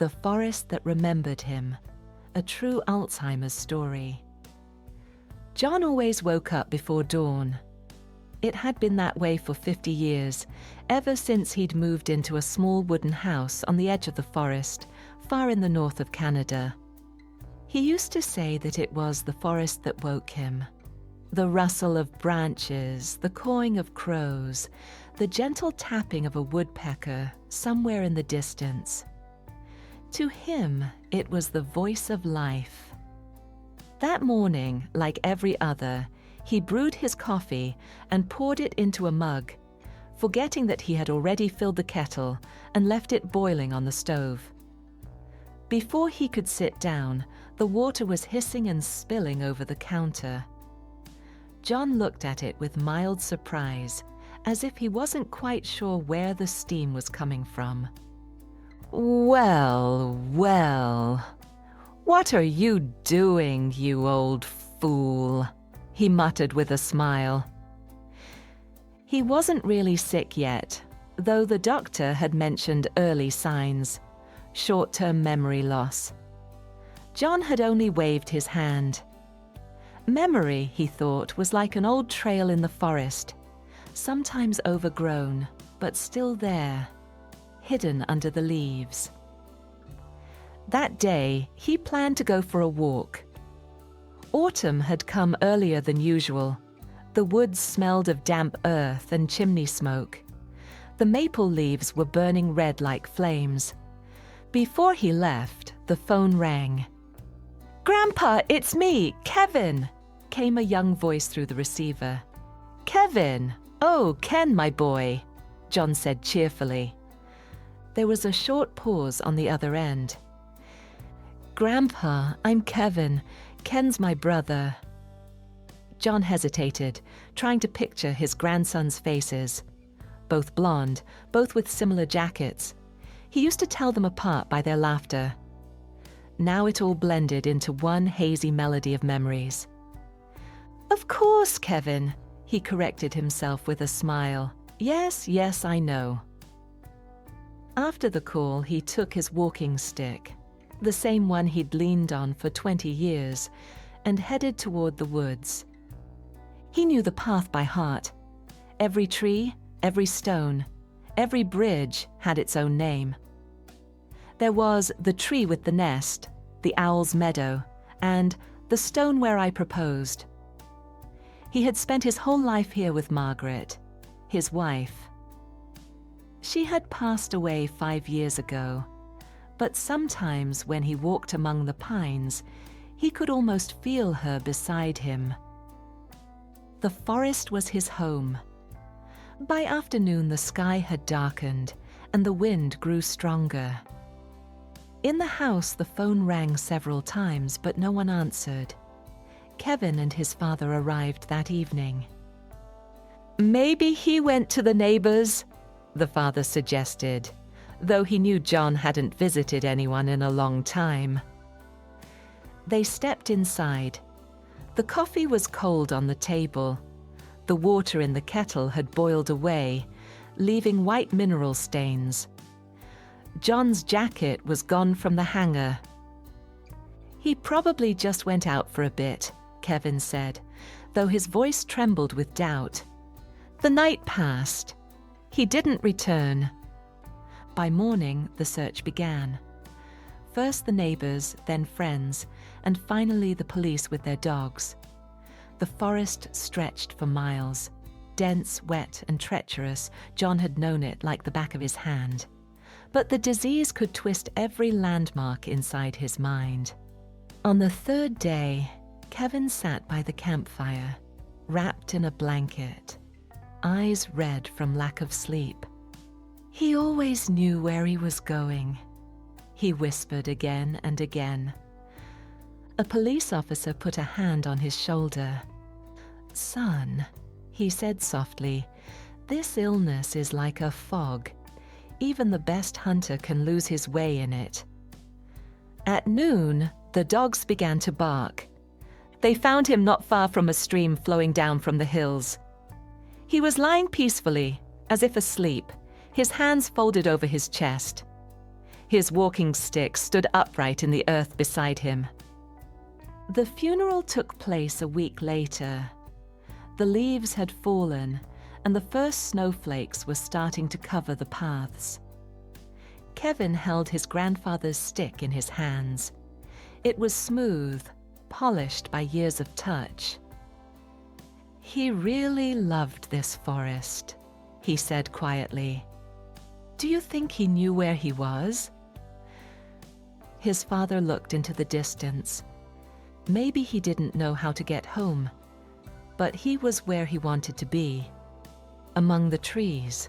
The Forest That Remembered Him, a true Alzheimer's story. John always woke up before dawn. It had been that way for 50 years, ever since he'd moved into a small wooden house on the edge of the forest, far in the north of Canada. He used to say that it was the forest that woke him. The rustle of branches, the cawing of crows, the gentle tapping of a woodpecker somewhere in the distance. To him, it was the voice of life. That morning, like every other, he brewed his coffee and poured it into a mug, forgetting that he had already filled the kettle and left it boiling on the stove. Before he could sit down, the water was hissing and spilling over the counter. John looked at it with mild surprise, as if he wasn't quite sure where the steam was coming from. "Well, well, what are you doing, you old fool?" he muttered with a smile. He wasn't really sick yet, though the doctor had mentioned early signs, short-term memory loss. John had only waved his hand. Memory, he thought, was like an old trail in the forest, sometimes overgrown, but still there, hidden under the leaves. That day, he planned to go for a walk. Autumn had come earlier than usual. The woods smelled of damp earth and chimney smoke. The maple leaves were burning red like flames. Before he left, the phone rang. "Grandpa, it's me, Kevin," came a young voice through the receiver. "Kevin! Oh, Ken, my boy," John said cheerfully. There was a short pause on the other end. "Grandpa, I'm Kevin. Ken's my brother." John hesitated, trying to picture his grandsons' faces. Both blonde, both with similar jackets. He used to tell them apart by their laughter. Now it all blended into one hazy melody of memories. "Of course, Kevin," he corrected himself with a smile. "Yes, yes, I know." After the call, he took his walking stick, the same one he'd leaned on for 20 years, and headed toward the woods. He knew the path by heart. Every tree, every stone, every bridge had its own name. There was the tree with the nest, the owl's meadow, and the stone where I proposed. He had spent his whole life here with Margaret, his wife. She had passed away 5 years ago, but sometimes when he walked among the pines, he could almost feel her beside him. The forest was his home. By afternoon, the sky had darkened and the wind grew stronger. In the house, the phone rang several times, but no one answered. Kevin and his father arrived that evening. "Maybe he went to the neighbors," the father suggested, though he knew John hadn't visited anyone in a long time. They stepped inside. The coffee was cold on the table. The water in the kettle had boiled away, leaving white mineral stains. John's jacket was gone from the hanger. "He probably just went out for a bit," Kevin said, though his voice trembled with doubt. The night passed. He didn't return. By morning, the search began. First the neighbors, then friends, and finally the police with their dogs. The forest stretched for miles. Dense, wet, and treacherous, John had known it like the back of his hand. But the disease could twist every landmark inside his mind. On the third day, Kevin sat by the campfire, wrapped in a blanket, eyes red from lack of sleep. He always knew where he was going, he whispered again and again. A police officer put a hand on his shoulder. "Son," he said softly, "this illness is like a fog. Even the best hunter can lose his way in it." At noon, the dogs began to bark. They found him not far from a stream flowing down from the hills. He was lying peacefully, as if asleep, his hands folded over his chest. His walking stick stood upright in the earth beside him. The funeral took place a week later. The leaves had fallen, and the first snowflakes were starting to cover the paths. Kevin held his grandfather's stick in his hands. It was smooth, polished by years of touch. "He really loved this forest," he said quietly. "Do you think he knew where he was?" His father looked into the distance. Maybe he didn't know how to get home, but he was where he wanted to be, among the trees.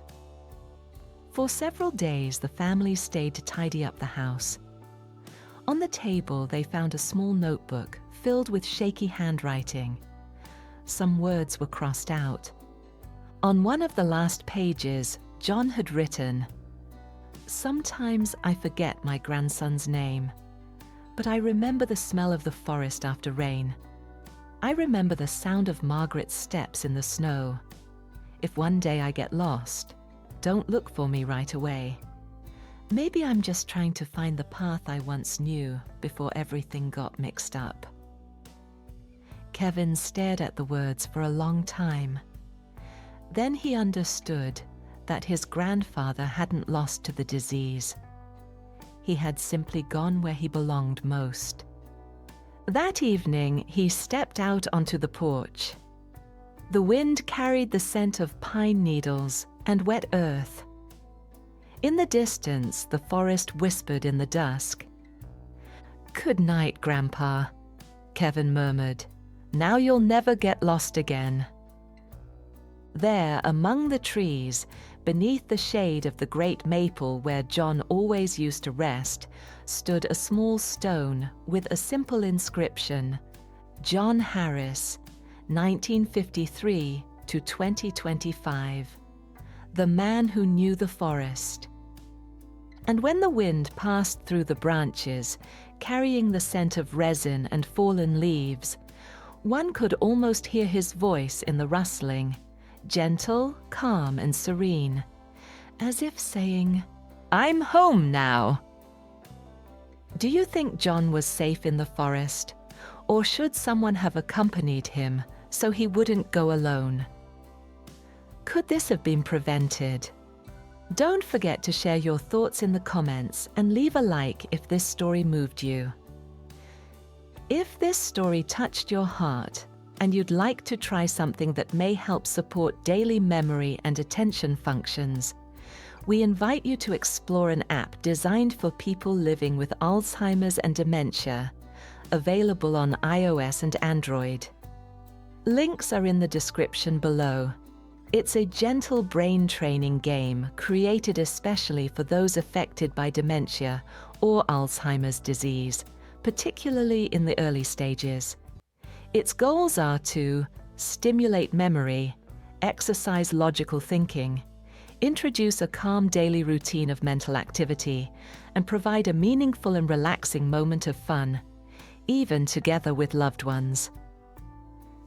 For several days, the family stayed to tidy up the house. On the table, they found a small notebook filled with shaky handwriting. Some words were crossed out. On one of the last pages, John had written, "Sometimes I forget my grandson's name, but I remember the smell of the forest after rain. I remember the sound of Margaret's steps in the snow. If one day I get lost, don't look for me right away. Maybe I'm just trying to find the path I once knew before everything got mixed up." Kevin stared at the words for a long time. Then he understood that his grandfather hadn't lost to the disease. He had simply gone where he belonged most. That evening, he stepped out onto the porch. The wind carried the scent of pine needles and wet earth. In the distance, the forest whispered in the dusk. "Good night, Grandpa," Kevin murmured. "Now you'll never get lost again." There, among the trees, beneath the shade of the great maple where John always used to rest, stood a small stone with a simple inscription, "John Harris, 1953 to 2025, the man who knew the forest." And when the wind passed through the branches, carrying the scent of resin and fallen leaves, one could almost hear his voice in the rustling, gentle, calm, and serene, as if saying, "I'm home now." Do you think John was safe in the forest, or should someone have accompanied him so he wouldn't go alone? Could this have been prevented? Don't forget to share your thoughts in the comments and leave a like if this story moved you. If this story touched your heart and you'd like to try something that may help support daily memory and attention functions, we invite you to explore an app designed for people living with Alzheimer's and dementia, available on iOS and Android. Links are in the description below. It's a gentle brain training game created especially for those affected by dementia or Alzheimer's disease, particularly in the early stages. Its goals are to stimulate memory, exercise logical thinking, introduce a calm daily routine of mental activity, and provide a meaningful and relaxing moment of fun, even together with loved ones.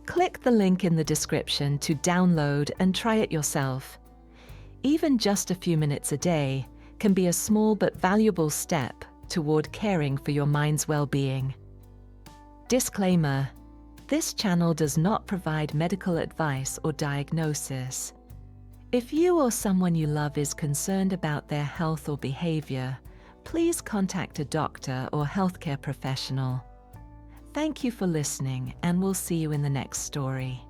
Click the link in the description to download and try it yourself. Even just a few minutes a day can be a small but valuable step toward caring for your mind's well-being. Disclaimer: this channel does not provide medical advice or diagnosis. If you or someone you love is concerned about their health or behavior, please contact a doctor or healthcare professional. Thank you for listening, and we'll see you in the next story.